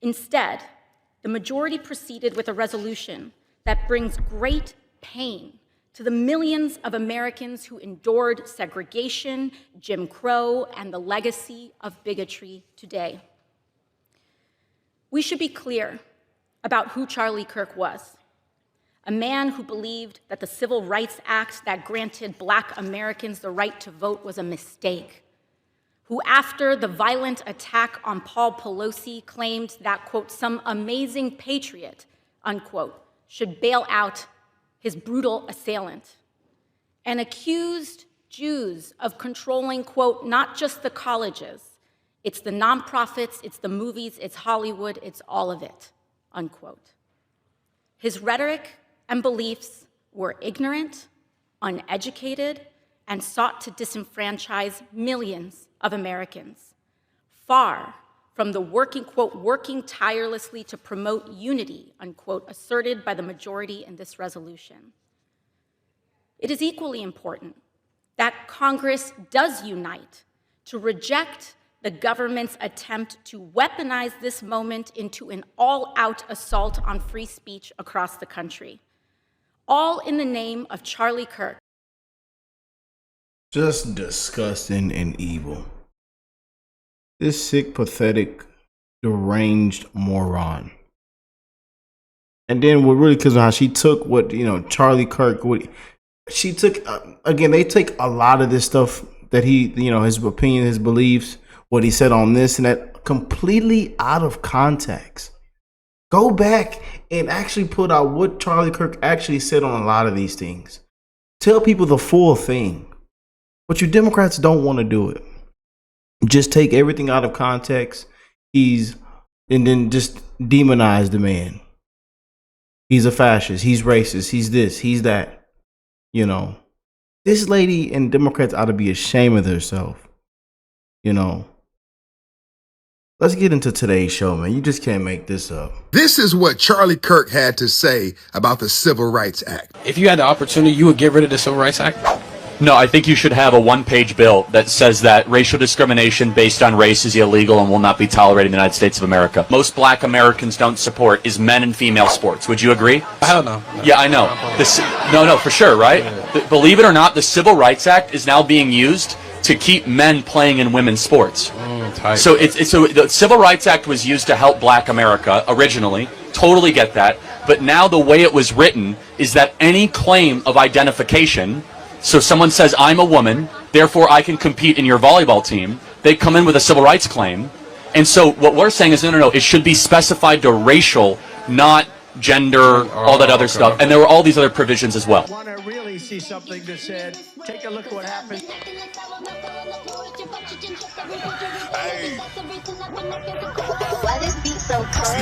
Instead, the majority proceeded with a resolution that brings great pain to the millions of Americans who endured segregation, Jim Crow, and the legacy of bigotry today. We should be clear about who Charlie Kirk was. A man who believed that the Civil Rights Act that granted Black Americans the right to vote was a mistake, who after the violent attack on Paul Pelosi claimed that, quote, some amazing patriot, unquote, should bail out his brutal assailant, and accused Jews of controlling, quote, not just the colleges, it's the nonprofits, it's the movies, it's Hollywood, it's all of it, unquote. His rhetoric and beliefs were ignorant, uneducated, and sought to disenfranchise millions of Americans, far from the working, quote, working tirelessly to promote unity, unquote, asserted by the majority in this resolution. It is equally important that Congress does unite to reject the government's attempt to weaponize this moment into an all-out assault on free speech across the country, all in the name of Charlie Kirk. Just disgusting and evil. This sick, pathetic, deranged moron. And then what really, because how she took what, Charlie Kirk, she took, again, they take a lot of this stuff that he, his opinion, his beliefs, what he said on this and that, completely out of context. Go back and actually put out what Charlie Kirk actually said on a lot of these things. Tell people the full thing. But you Democrats don't want to do it. Just take everything out of context. And then just demonize the man. He's a fascist. He's racist. He's this. He's that. This lady and Democrats ought to be ashamed of themselves. Let's get into today's show, man. You just can't make this up. This is what Charlie Kirk had to say about the Civil Rights Act. If you had the opportunity, you would get rid of the Civil Rights Act? No, I think you should have a one-page bill that says that racial discrimination based on race is illegal and will not be tolerated in the United States of America. Most Black Americans don't support is men and female sports. Would you agree? Hell no. Yeah, I know. No, for sure, right? Yeah. Believe it or not, the Civil Rights Act is now being used to keep men playing in women's sports. So the Civil Rights Act was used to help Black America originally. Totally get that. But now the way it was written is that any claim of identification, so someone says, I'm a woman, therefore I can compete in your volleyball team. They come in with a civil rights claim. And so what we're saying is, no, it should be specified to racial, not gender, all that other stuff. And there were all these other provisions as well. I want to really see something that said, take a look at what happened. Hey. Why this beat so cold?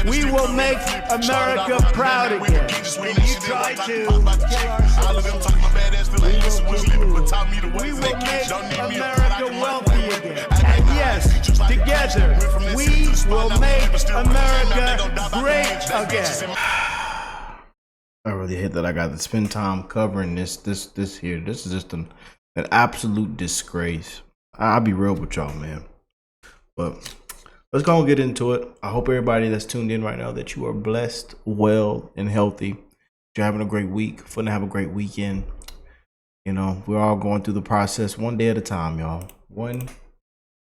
We will make America proud again. When you try to kill our we will make America wealthy again. And yes, together, we will make America great again. I really hate that I got to spend time covering this here. This is just an absolute disgrace. I'll be real with y'all, man. But let's go and get into it. I hope everybody that's tuned in right now that you are blessed, well, and healthy. You're having a great week. Fun to have a great weekend. We're all going through the process one day at a time, y'all. One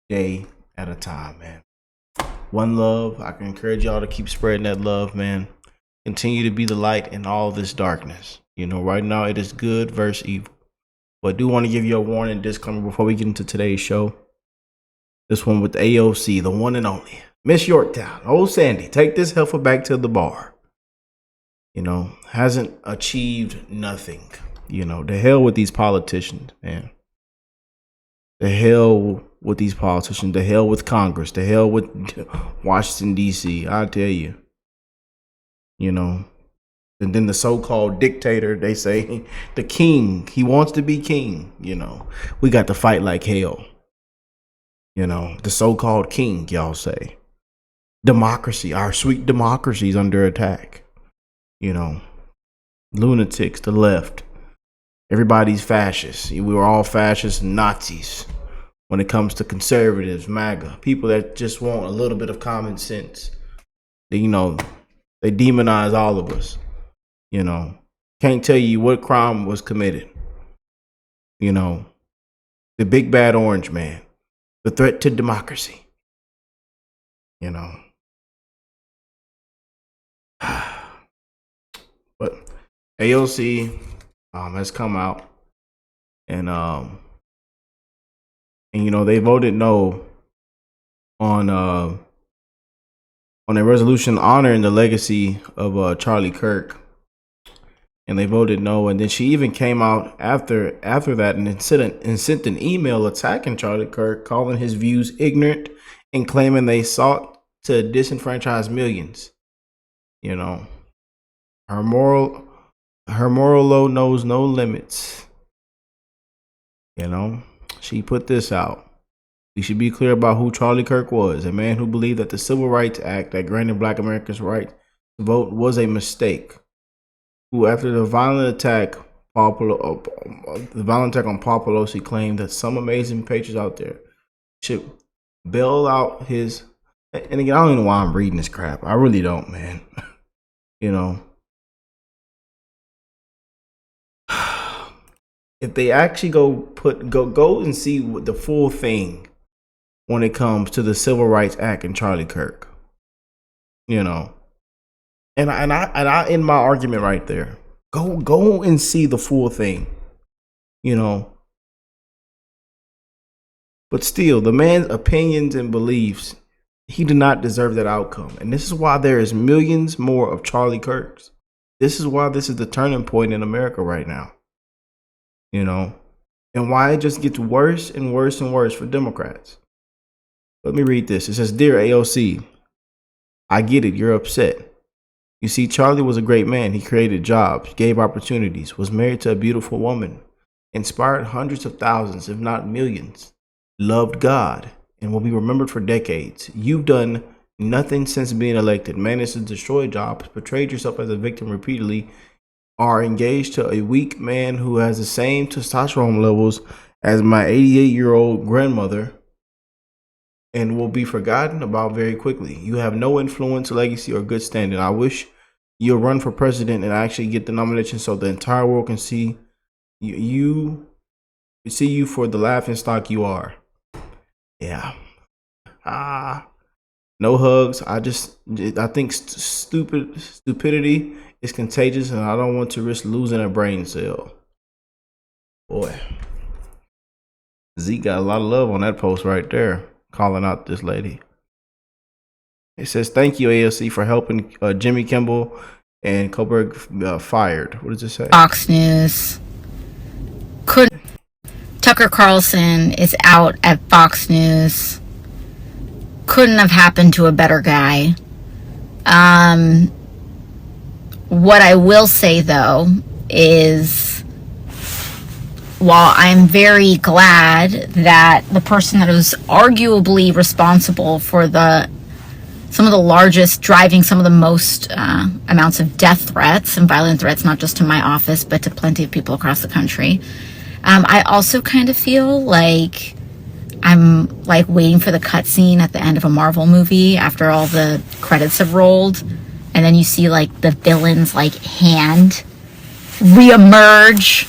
day at a time, man. One love. I can encourage y'all to keep spreading that love, man. Continue to be the light in all this darkness. Right now it is good versus evil. But I do want to give you a warning, disclaimer before we get into today's show. This one with AOC, the one and only. Miss Yorktown, old Sandy, take this heifer back to the bar. Hasn't achieved nothing. The hell with these politicians, man. The hell with these politicians. The hell with Congress. The hell with Washington, D.C. I tell you. And then the so-called dictator, they say, the king, he wants to be king. We got to fight like hell. The so-called king, y'all say. Democracy, our sweet democracy is under attack. Lunatics, the left. Everybody's fascists. We were all fascists and Nazis. when it comes to conservatives, MAGA, people that just want a little bit of common sense. They, they demonize all of us. Can't tell you what crime was committed. The big bad orange man, the threat to democracy. But AOC has come out and they voted no on a resolution honoring the legacy of Charlie Kirk, and they voted no. And then she even came out after that and sent an email attacking Charlie Kirk, calling his views ignorant and claiming they sought to disenfranchise millions. Her moral low knows no limits. She put this out. We should be clear about who Charlie Kirk was, a man who believed that the Civil Rights Act that granted Black Americans right to vote was a mistake. Who, after the violent attack on Paul Pelosi, claimed that some amazing patriots out there should bail out his. And again, I don't even know why I'm reading this crap. I really don't, man. If they actually go and see what the full thing when it comes to the Civil Rights Act and Charlie Kirk, and I end my argument right there. Go and see the full thing, But still, the man's opinions and beliefs, he did not deserve that outcome, and this is why there is millions more of Charlie Kirks. This is why this is the turning point in America right now. And why it just gets worse and worse and worse for Democrats. Let me read this. It says, "Dear AOC, I get it. You're upset. You see, Charlie was a great man. He created jobs, gave opportunities, was married to a beautiful woman, inspired hundreds of thousands, if not millions, loved God, and will be remembered for decades. You've done nothing since being elected, managed to destroy jobs, portrayed yourself as a victim repeatedly, are engaged to a weak man who has the same testosterone levels as my 88-year-old grandmother and will be forgotten about very quickly. You have no influence, legacy, or good standing. I wish you'll run for president and actually get the nomination so the entire world can see you for the laughing stock you are." Yeah. No hugs. I think stupidity is contagious, and I don't want to risk losing a brain cell. Boy, Zeke got a lot of love on that post right there, calling out this lady. It says, "Thank you, AOC, for helping Jimmy Kimmel and Kohlberg fired." What does it say? Fox News. Tucker Carlson is out at Fox News. Couldn't have happened to a better guy. What I will say, though, is while I'm very glad that the person that was arguably responsible for some of the largest, driving some of the most amounts of death threats and violent threats, not just to my office, but to plenty of people across the country, I also kind of feel like I'm like waiting for the cutscene at the end of a Marvel movie after all the credits have rolled. And then you see like the villain's like hand reemerge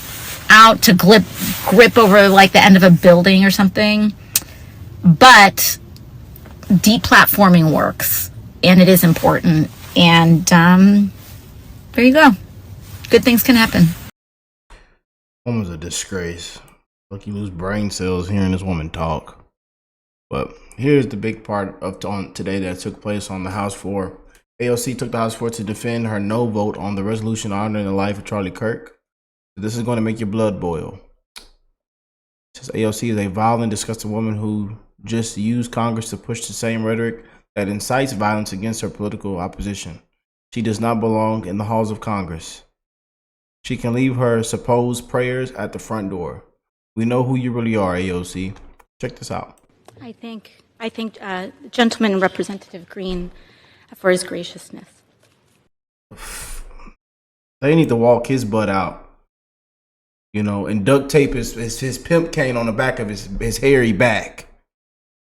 out to grip over like the end of a building or something. But deplatforming works, and it is important. And there you go. Good things can happen. Woman's a disgrace. Look, you lose brain cells hearing this woman talk. But here's the big part of today that took place on the House floor. AOC took the House floor to defend her no vote on the resolution honoring the life of Charlie Kirk. This is going to make your blood boil. It says AOC is a vile and disgusting woman who just used Congress to push the same rhetoric that incites violence against her political opposition. She does not belong in the halls of Congress. She can leave her supposed prayers at the front door. We know who you really are, AOC. Check this out. I thank Gentleman Representative Green for his graciousness. They need to walk his butt out. you know, and duct tape his pimp cane on the back of his hairy back.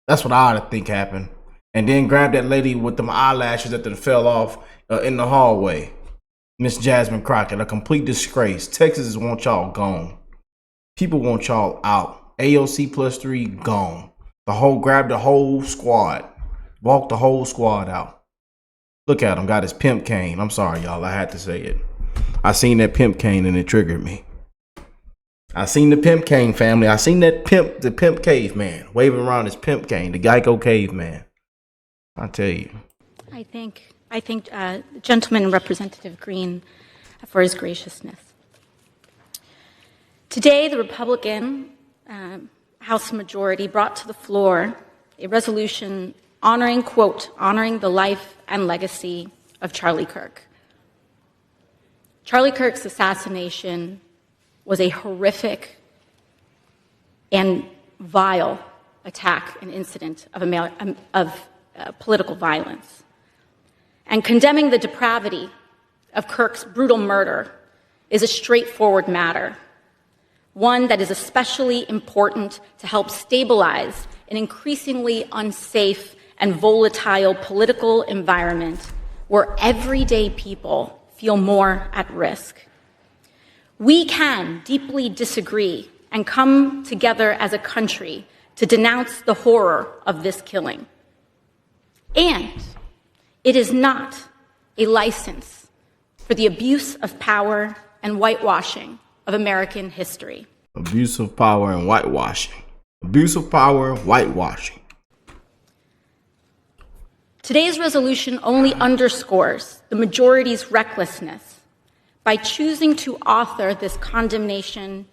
That's what I ought to think happened. And then grab that lady with them eyelashes that fell off in the hallway. Miss Jasmine Crockett, a complete disgrace. Texas want y'all gone. People want y'all out. AOC +3 gone. Grab the whole squad. Walk the whole squad out. Look at him, got his pimp cane. I'm sorry, y'all, I had to say it. I seen that pimp cane and it triggered me. I seen the pimp cane, family. I seen the pimp caveman waving around his pimp cane, the Geico caveman. I tell you. I thank Gentleman Representative Green for his graciousness. Today, the Republican House majority brought to the floor a resolution honoring the life and legacy of Charlie Kirk. Charlie Kirk's assassination was a horrific and vile attack and incident of political violence. And condemning the depravity of Kirk's brutal murder is a straightforward matter, one that is especially important to help stabilize an increasingly unsafe and volatile political environment where everyday people feel more at risk. We can deeply disagree and come together as a country to denounce the horror of this killing. And it is not a license for the abuse of power and whitewashing of American history. Abuse of power and whitewashing. Abuse of power, whitewashing. Today's resolution only underscores the majority's recklessness by choosing to author this condemnation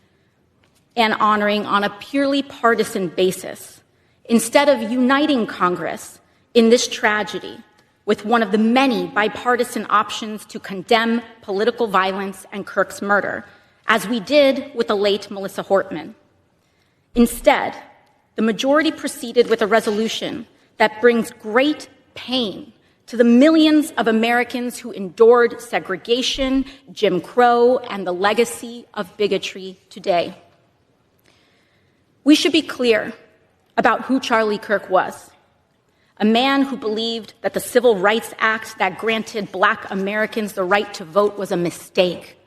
and honoring on a purely partisan basis, instead of uniting Congress in this tragedy with one of the many bipartisan options to condemn political violence and Kirk's murder, as we did with the late Melissa Hortman. Instead, the majority proceeded with a resolution that brings great pain to the millions of Americans who endured segregation, Jim Crow, and the legacy of bigotry today. We should be clear about who Charlie Kirk was. A man who believed that the Civil Rights Act that granted Black Americans the right to vote was a mistake,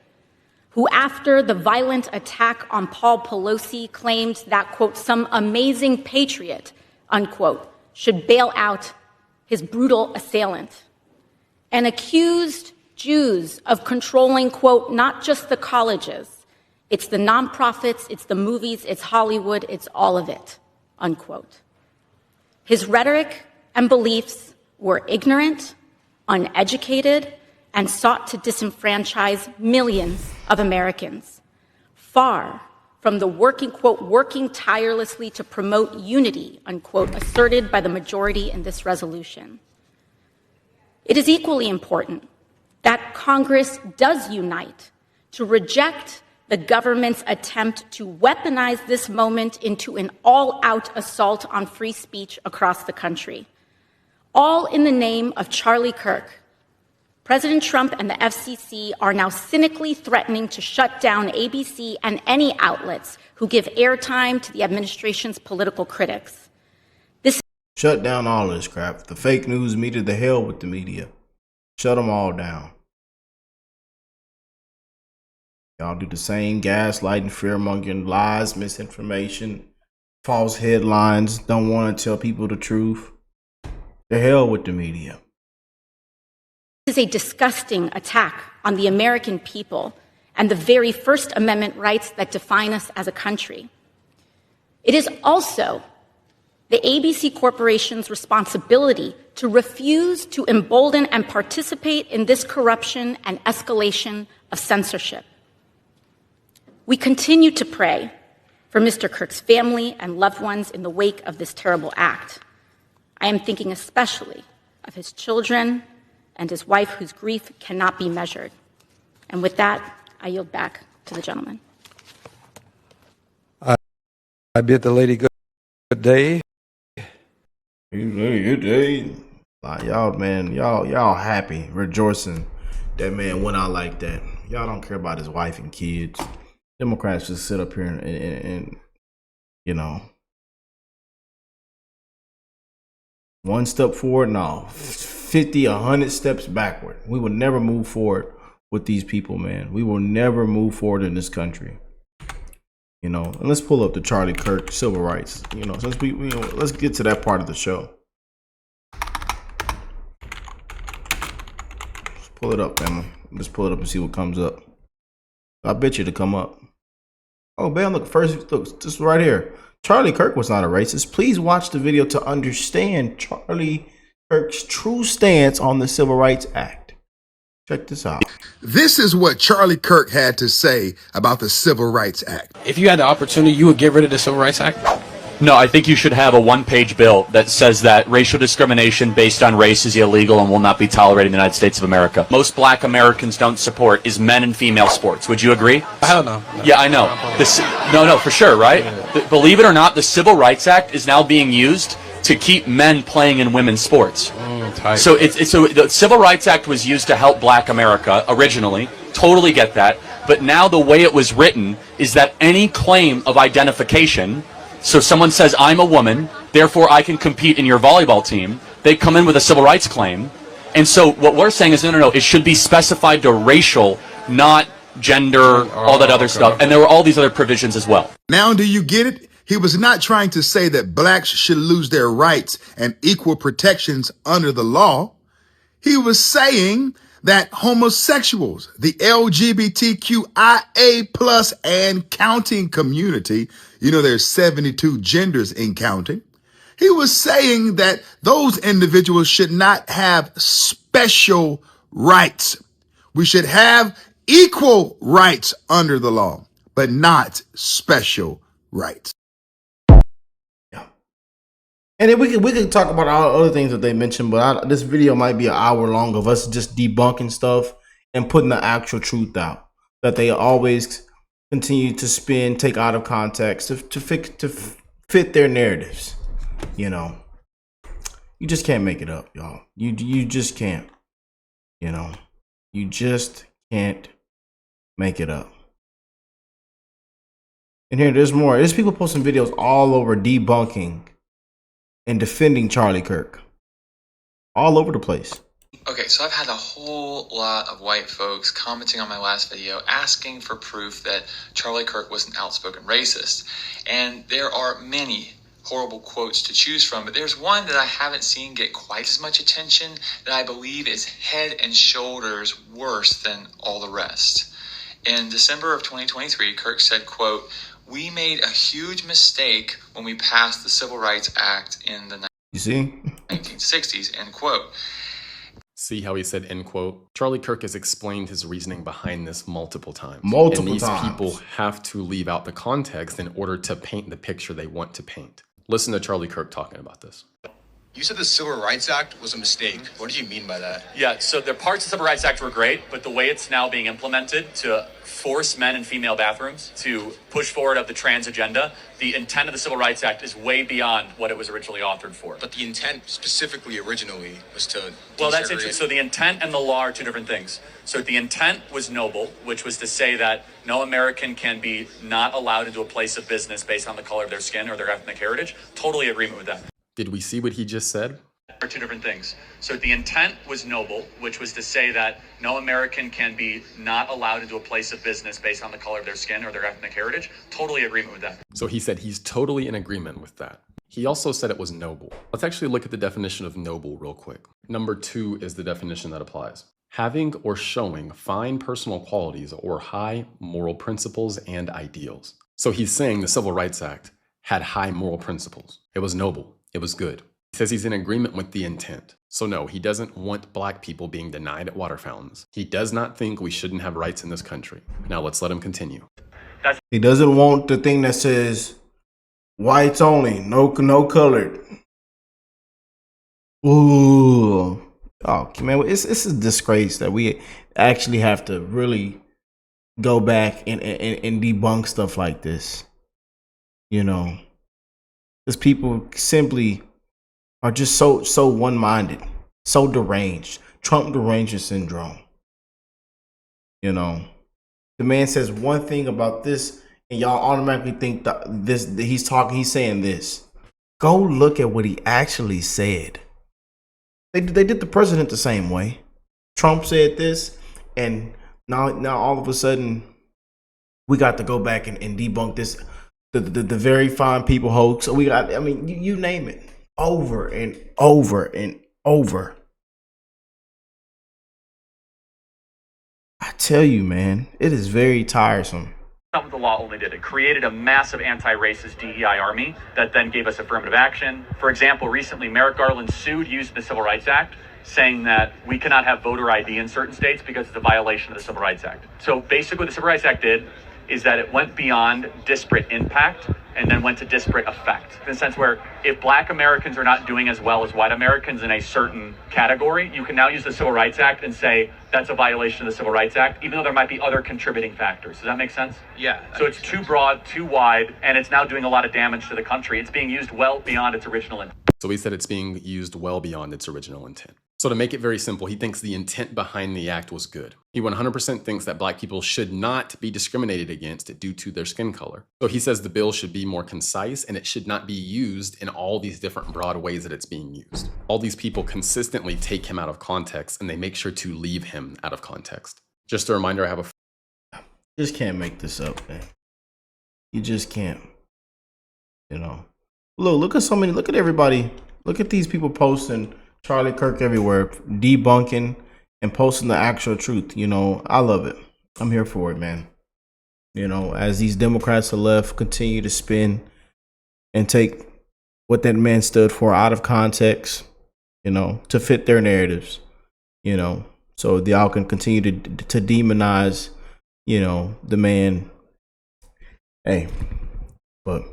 who after the violent attack on Paul Pelosi claimed that, quote, some amazing patriot, unquote, should bail out his brutal assailant, and accused Jews of controlling, quote, not just the colleges, it's the nonprofits, it's the movies, it's Hollywood, it's all of it, unquote. His rhetoric and beliefs were ignorant, uneducated, and sought to disenfranchise millions of Americans, far from the working tirelessly to promote unity, unquote, asserted by the majority in this resolution. It is equally important that Congress does unite to reject the government's attempt to weaponize this moment into an all-out assault on free speech across the country, all in the name of Charlie Kirk. President Trump and the FCC are now cynically threatening to shut down ABC and any outlets who give airtime to the administration's political critics. Shut down all this crap. The fake news media, the hell with the media. Shut them all down. Y'all do the same gaslighting, fear-mongering, lies, misinformation, false headlines, don't want to tell people the truth. The hell with the media. This is a disgusting attack on the American people and the very First Amendment rights that define us as a country. It is also the ABC Corporation's responsibility to refuse to embolden and participate in this corruption and escalation of censorship. We continue to pray for Mr. Kirk's family and loved ones in the wake of this terrible act. I am thinking especially of his children and his wife, whose grief cannot be measured. And with that, I yield back to the gentleman. I bid the lady good day. Good day. Y'all, man, y'all happy, rejoicing that man went out like that. Y'all don't care about his wife and kids. Democrats just sit up here and you know, one step forward, no, 50, 100 steps backward. We will never move forward with these people, man. We will never move forward in this country. You know, and let's pull up the Charlie Kirk civil rights. You know, since let's get to that part of the show. Let's pull it up, family. Let's pull it up and see what comes up. I bet you to come up. Oh, man, look, first, look, just right here. Charlie Kirk was not a racist. Please watch the video to understand Charlie Kirk's true stance on the Civil Rights Act. Check this out. This is what Charlie Kirk had to say about the Civil Rights Act. If you had the opportunity, you would get rid of the Civil Rights Act? No, I think you should have a one-page bill that says that racial discrimination based on race is illegal and will not be tolerated in the United States of America. Most black Americans don't support is men and female sports. Would you agree? Hell no. Yeah, I know. No, for sure, right? Believe it or not, the Civil Rights Act is now being used to keep men playing in women's sports. So the Civil Rights Act was used to help black America originally. Totally get that. But now the way it was written is that any claim of identification, so someone says, I'm a woman, therefore I can compete in your volleyball team, they come in with a civil rights claim. And so what we're saying is, no, it should be specified to racial, not gender, all that other stuff. And there were all these other provisions as well. Now, do you get it? He was not trying to say that blacks should lose their rights and equal protections under the law. He was saying that homosexuals, the LGBTQIA plus and counting community, you know, there's 72 genders in counting. He was saying that those individuals should not have special rights. We should have equal rights under the law, but not special rights. And then we could talk about all other things that they mentioned, but this video might be an hour long of us just debunking stuff and putting the actual truth out that they always continue to spin, take out of context to fit their narratives. You know, you just can't make it up, y'all. You just can't. You know, you just can't make it up. And here, there's more. There's people posting videos all over debunking and defending Charlie Kirk all over the place. Okay, so I've had a whole lot of white folks commenting on my last video asking for proof that Charlie Kirk was an outspoken racist. And there are many horrible quotes to choose from, but there's one that I haven't seen get quite as much attention that I believe is head and shoulders worse than all the rest. In December of 2023, Kirk said, quote, "We made a huge mistake when we passed the Civil Rights Act in the 1960s, end quote." See how he said, end quote? Charlie Kirk has explained his reasoning behind this multiple times. And these people have to leave out the context in order to paint the picture they want to paint. Listen to Charlie Kirk talking about this. You said the Civil Rights Act was a mistake. What do you mean by that? Yeah, so the parts of the Civil Rights Act were great, but the way it's now being implemented to force men in female bathrooms to push forward of the trans agenda, the intent of the Civil Rights Act is way beyond what it was originally authored for. But the intent specifically originally was to Well, that's interesting. So the intent and the law are two different things. So the intent was noble, which was to say that no American can be not allowed into a place of business based on the color of their skin or their ethnic heritage. Totally agreement with that. Did we see what he just said? Are two different things. So the intent was noble, which was to say that no American can be not allowed into a place of business based on the color of their skin or their ethnic heritage. Totally agreement with that. So he said he's totally in agreement with that. He also said it was noble. Let's actually look at the definition of noble real quick. Number 2 is the definition that applies. Having or showing fine personal qualities or high moral principles and ideals. So he's saying the Civil Rights Act had high moral principles. It was noble. It was good. He says he's in agreement with the intent. So no, he doesn't want black people being denied at water fountains. He does not think we shouldn't have rights in this country. Now let's let him continue. He doesn't want the thing that says whites only, no colored. Ooh. Oh, man, it's a disgrace that we actually have to really go back and debunk stuff like this. You know, because people simply are just so one-minded, so deranged. Trump derangement syndrome. You know, The man says one thing about this, and y'all automatically think that he's saying this. Go look at what he actually said. They did the president the same way. Trump said this, and now all of a sudden we got to go back and debunk this, the very fine people hoax. So we got, I mean, you name it, over and over and over. I tell you, man, it is very tiresome. Not what the law only did. It created a massive anti-racist DEI army that then gave us affirmative action. For example, recently Merrick Garland sued using the Civil Rights Act, saying that we cannot have voter ID in certain states because it's a violation of the Civil Rights Act. So basically what the Civil Rights Act did is that it went beyond disparate impact and then went to disparate effect. In the sense where if Black Americans are not doing as well as white Americans in a certain category, you can now use the Civil Rights Act and say that's a violation of the Civil Rights Act, even though there might be other contributing factors. Does that make sense? Yeah. So it's too broad, too wide, and it's now doing a lot of damage to the country. It's being used well beyond its original intent. So he said it's being used well beyond its original intent. So to make it very simple, he thinks the intent behind the act was good. He 100% thinks that Black people should not be discriminated against due to their skin color. So he says the bill should be more concise and it should not be used in all these different broad ways that it's being used. All these people consistently take him out of context and they make sure to leave him out of context. Just a reminder, I have a... Just can't make this up, man. You just can't. You know. Look at everybody. Look at these people posting Charlie Kirk everywhere, debunking and posting the actual truth. You know, I love it. I'm here for it, man. You know, as these Democrats to the left continue to spin and take what that man stood for out of context, you know, to fit their narratives, you know, so y'all can continue to demonize, you know, the man. Hey, but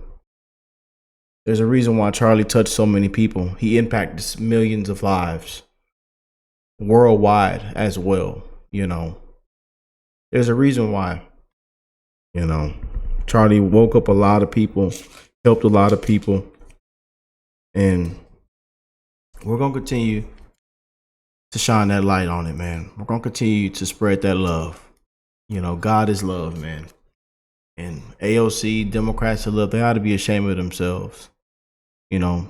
there's a reason why Charlie touched so many people. He impacted millions of lives worldwide as well. You know, there's a reason why, you know, Charlie woke up a lot of people, helped a lot of people. And we're going to continue to shine that light on it, man. We're going to continue to spread that love. You know, God is love, man. And AOC, Democrats of love, they ought to be ashamed of themselves, you know,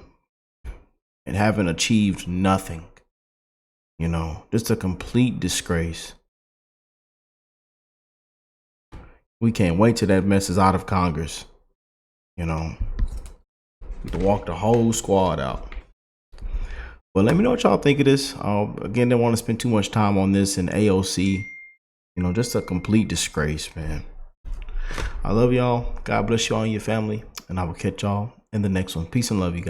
and having achieved nothing, you know, just a complete disgrace. We can't wait till that mess is out of Congress, you know, to walk the whole squad out. But let me know what y'all think of this. Again, don't want to spend too much time on this and AOC, you know, just a complete disgrace, man. I love y'all. God bless y'all and your family. And I will catch y'all in the next one. Peace and love, you guys.